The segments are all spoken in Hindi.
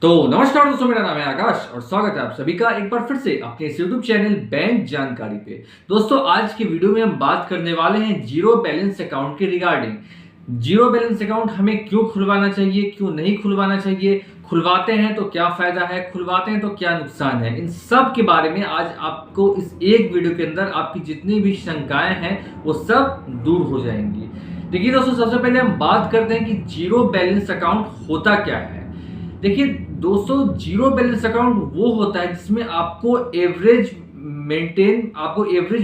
तो नमस्कार दोस्तों, मेरा नाम है आकाश और स्वागत है आप सभी का एक बार फिर से अपने इस यूट्यूब चैनल बैंक जानकारी पे। दोस्तों, आज की वीडियो में हम बात करने वाले हैं जीरो बैलेंस अकाउंट के रिगार्डिंग। जीरो बैलेंस अकाउंट हमें क्यों खुलवाना चाहिए, क्यों नहीं खुलवाना चाहिए, खुलवाते हैं तो क्या फायदा है, खुलवाते हैं तो क्या नुकसान है, इन सब के बारे में आज आपको इस एक वीडियो के अंदर आपकी जितनी भी शंकाएं हैं वो सब दूर हो जाएंगी। देखिए दोस्तों, सबसे पहले हम बात करते हैं कि जीरो बैलेंस अकाउंट होता क्या है। देखिए दोस्तों, जीरो बैलेंस अकाउंट वो होता है जिसमें आपको एवरेज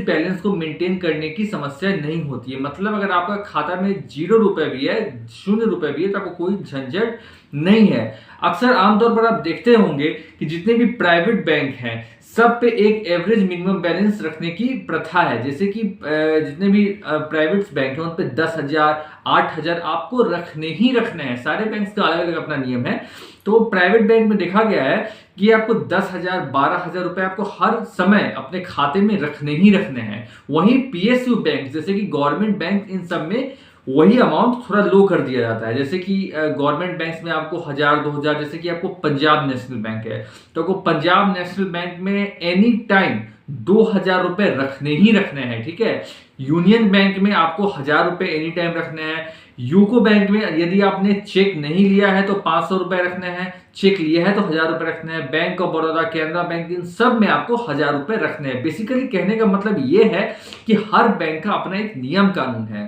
बैलेंस को मेंटेन करने की समस्या नहीं होती है। मतलब अगर आपका खाता में 0 रुपए भी है, 0 रुपए भी है, तो आपको कोई झंझट नहीं है। अक्सर आमतौर पर आप देखते होंगे कि जितने भी प्राइवेट बैंक हैं सब पे एक एवरेज मिनिमम बैलेंस रखने की प्रथा है। जैसे कि जितने भी प्राइवेट बैंक हैं उन पे 10,000 8,000 आपको रखने ही रखने हैं। सारे बैंक का अलग अलग अपना नियम है। तो प्राइवेट बैंक में देखा गया है कि आपको 10,000 12,000 रुपए आपको हर समय अपने खाते में रखने ही रखने हैं। वहीं पीएसयू बैंक जैसे कि गवर्नमेंट बैंक, इन सब में वही अमाउंट थोड़ा लो कर दिया जाता है। जैसे कि गवर्नमेंट बैंक में आपको 1,000 2,000, जैसे कि आपको पंजाब नेशनल बैंक है तो आपको पंजाब नेशनल बैंक में एनी टाइम 2,000 रुपए रखने ही रखने हैं। ठीक है। यूनियन बैंक में आपको 1,000 रुपए एनी टाइम रखने हैं। यूको बैंक में यदि आपने चेक नहीं लिया है तो 500 रुपए रखने हैं, चेक लिया है तो 1,000 रुपए रखने हैं। Bank of Baroda, Canara bank, इन सब में आपको 1,000 रुपए रखने हैं। बेसिकली कहने का मतलब ये है कि हर बैंक का अपना एक नियम कानून है।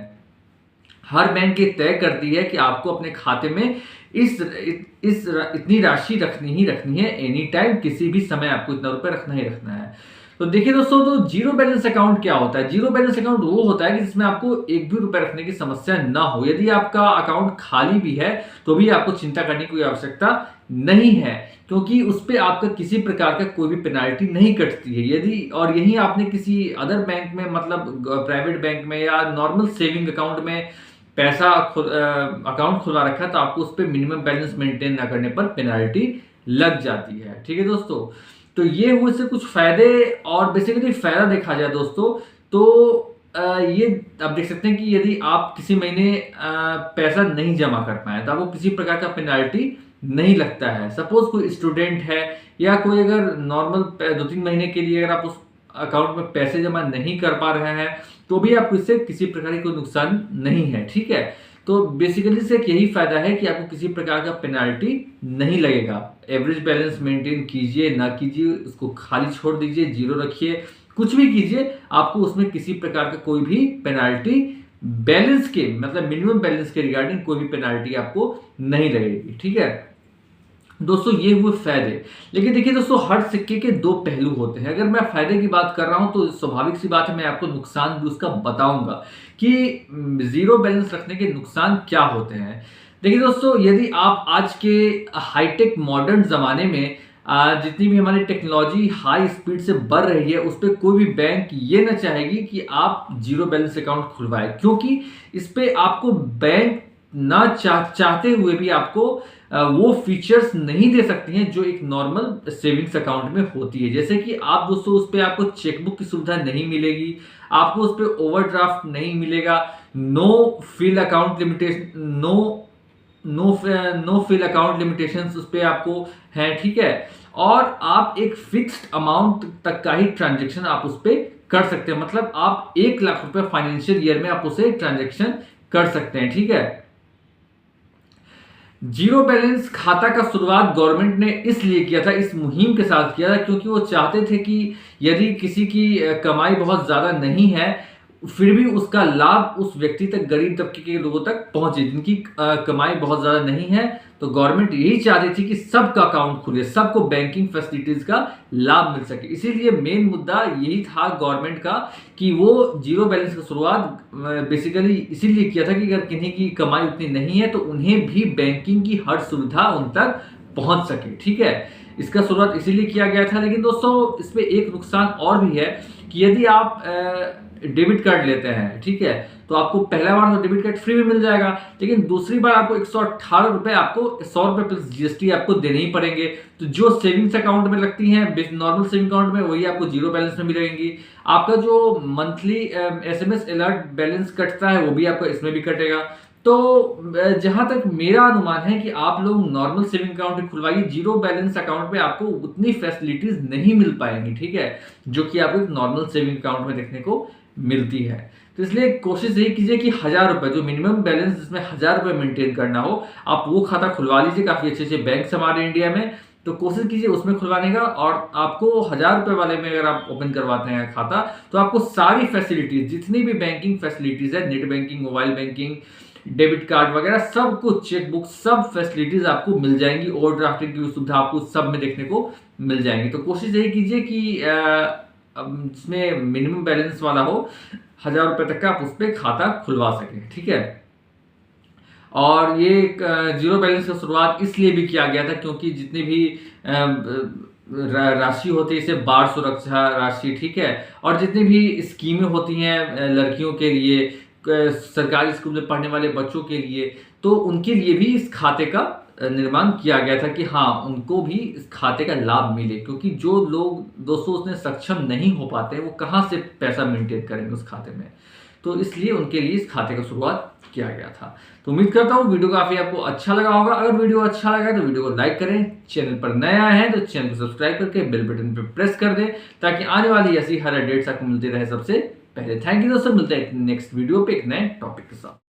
हर बैंक ये तय करती है कि आपको अपने खाते में इतनी राशि रखनी ही रखनी है। एनी टाइम किसी भी समय आपको इतना रुपए रखना ही रखना है। तो देखिए दोस्तों, तो जीरो बैलेंस अकाउंट क्या होता है। जीरो बैलेंस अकाउंट वो होता है कि जिसमें आपको एक भी रुपए रखने की समस्या ना हो। यदि आपका अकाउंट खाली भी है तो भी आपको चिंता करने की कोई आवश्यकता नहीं है, क्योंकि उस पर आपका किसी प्रकार का कोई भी पेनाल्टी नहीं कटती है। यदि और यही आपने किसी अदर बैंक में, मतलब प्राइवेट बैंक में या नॉर्मल सेविंग अकाउंट में पैसा अकाउंट खुलवा रखा है तो आपको उस पर मिनिमम बैलेंस मेंटेन ना करने पर पेनाल्टी लग जाती है। ठीक है दोस्तों, तो ये हुए से कुछ फायदे। और बेसिकली फायदा देखा जाए दोस्तों तो ये आप देख सकते हैं कि यदि आप किसी महीने पैसा नहीं जमा कर पाए तो आपको किसी प्रकार का पेनाल्टी नहीं लगता है। सपोज कोई स्टूडेंट है या कोई अगर नॉर्मल 2-3 महीने के लिए अगर आप उस अकाउंट में पैसे जमा नहीं कर पा रहे हैं तो भी आपको इससे किसी प्रकार की कोई नुकसान नहीं है। ठीक है। तो बेसिकली से यही फायदा है कि आपको किसी प्रकार का पेनाल्टी नहीं लगेगा। एवरेज बैलेंस मेंटेन कीजिए ना कीजिए, उसको खाली छोड़ दीजिए, जीरो रखिए, कुछ भी कीजिए, आपको उसमें किसी प्रकार का कोई भी पेनाल्टी बैलेंस के, मतलब मिनिमम बैलेंस के रिगार्डिंग कोई भी पेनाल्टी आपको नहीं लगेगी। ठीक है दोस्तों, ये हुए फायदे। लेकिन देखिए दोस्तों, हर सिक्के के दो पहलू होते हैं। अगर मैं फायदे की बात कर रहा हूं तो स्वाभाविक सी बात है मैं आपको नुकसान भी उसका बताऊंगा कि जीरो बैलेंस रखने के नुकसान क्या होते हैं। देखिए दोस्तों, यदि आप आज के हाईटेक मॉडर्न जमाने में जितनी भी हमारी टेक्नोलॉजी हाई स्पीड से बढ़ रही है उस पर कोई भी बैंक ये ना चाहेगी कि आप जीरो बैलेंस अकाउंट खुलवाए, क्योंकि इस पे आपको बैंक ना चाहते हुए भी आपको वो फीचर्स नहीं दे सकती हैं जो एक नॉर्मल सेविंग्स अकाउंट में होती है। जैसे कि आप दोस्तों उस पर आपको चेकबुक की सुविधा नहीं मिलेगी, आपको उस पर ओवरड्राफ्ट नहीं मिलेगा, no frill account limitation, no frill account limitations उस पर आपको है। ठीक है। और आप एक फिक्स्ड अमाउंट तक का ही ट्रांजेक्शन आप उस पर कर सकते हैं। मतलब आप 1 लाख रुपए फाइनेंशियल ईयर में आप उसे ट्रांजेक्शन कर सकते हैं। ठीक है। जीरो बैलेंस खाता का शुरुआत गवर्नमेंट ने इसलिए किया था, इस मुहिम के साथ किया था, क्योंकि वो चाहते थे कि यदि किसी की कमाई बहुत ज्यादा नहीं है फिर भी उसका लाभ उस व्यक्ति तक, गरीब तबके के लोगों तक पहुंचे जिनकी कमाई बहुत ज्यादा नहीं है। तो गवर्नमेंट यही चाहती थी कि सबका अकाउंट खुले, सबको बैंकिंग फैसिलिटीज का लाभ मिल सके। इसीलिए मेन मुद्दा यही था गवर्नमेंट का कि वो जीरो बैलेंस की शुरुआत बेसिकली इसीलिए किया था कि अगर किन्हीं की कमाई उतनी नहीं है तो उन्हें भी बैंकिंग की हर सुविधा उन तक पहुंच सके। ठीक है। इसका शुरुआत इसीलिए किया गया था। लेकिन दोस्तों, इसमें एक नुकसान और भी है कि यदि आप डेबिट कार्ड लेते हैं, ठीक है, तो आपको पहला बार तो डेबिट कार्ड फ्री में मिल जाएगा, लेकिन दूसरी बार आपको 118 रुपए, आपको 100 रुपए प्लस जीएसटी आपको देने ही पड़ेंगे। तो जो सेविंग्स अकाउंट में लगती हैं नॉर्मल सेविंग अकाउंट में, वही आपको जीरो बैलेंस में मिलेंगी। आपका जो मंथली एसएमएस अलर्ट बैलेंस कटता है वो भी आपका इसमें भी कटेगा। तो जहाँ तक मेरा अनुमान है कि आप लोग नॉर्मल सेविंग अकाउंट खुलवाइए, जीरो बैलेंस अकाउंट में आपको उतनी फैसिलिटीज नहीं मिल पाएंगी, ठीक है, जो कि आपको एक नॉर्मल सेविंग अकाउंट में देखने को मिलती है। तो इसलिए कोशिश यही कीजिए कि 1,000 रुपए, जो मिनिमम बैलेंस जिसमें 1,000 रुपए मेंटेन करना हो, आप वो खाता खुलवा लीजिए। काफी अच्छे अच्छे बैंक हमारे इंडिया में, तो कोशिश कीजिए उसमें खुलवाने का। और आपको 1,000 रुपए वाले में अगर आप ओपन करवाते हैं खाता, तो आपको सारी फैसिलिटीज, जितनी भी बैंकिंग फैसिलिटीज है, net banking, mobile banking, debit card वगैरह, सब कुछ, चेकबुक, सब फैसिलिटीज आपको मिल जाएंगी। ओवरड्राफ्टिंग की सुविधा आपको सब में देखने को मिल जाएंगी। तो कोशिश यही कीजिए कि जिसमें मिनिमम बैलेंस वाला हो, 1,000 रुपए तक का आप उस पर खाता खुलवा सकें, ठीक है। और ये जीरो बैलेंस का शुरुआत इसलिए भी किया गया था क्योंकि जितनी भी राशि होती है, इसे बाढ़ सुरक्षा राशि, ठीक है, और जितनी भी स्कीमें होती हैं लड़कियों के लिए, सरकारी स्कूल में पढ़ने वाले बच्चों के लिए, तो उनके लिए भी इस खाते का निर्माण किया गया था कि हाँ, उनको भी इस खाते का लाभ मिले। क्योंकि जो लोग दोस्तों उसमें सक्षम नहीं हो पाते, वो कहाँ से पैसा मेंटेन करेंगे उस खाते में, तो इसलिए उनके लिए इस खाते का शुरुआत किया गया था। तो उम्मीद करता हूँ वीडियो काफी आपको अच्छा लगा होगा। अगर वीडियो अच्छा लगा तो वीडियो को लाइक करें, चैनल पर नया है तो चैनल को सब्सक्राइब करके बेल बटन पर प्रेस कर दें, ताकि आने वाली ऐसी हर अपडेट्स आपको मिलती रहे सबसे पहले। थैंक यू दोस्तों, मिलते हैं नेक्स्ट वीडियो पे एक नए टॉपिक के साथ।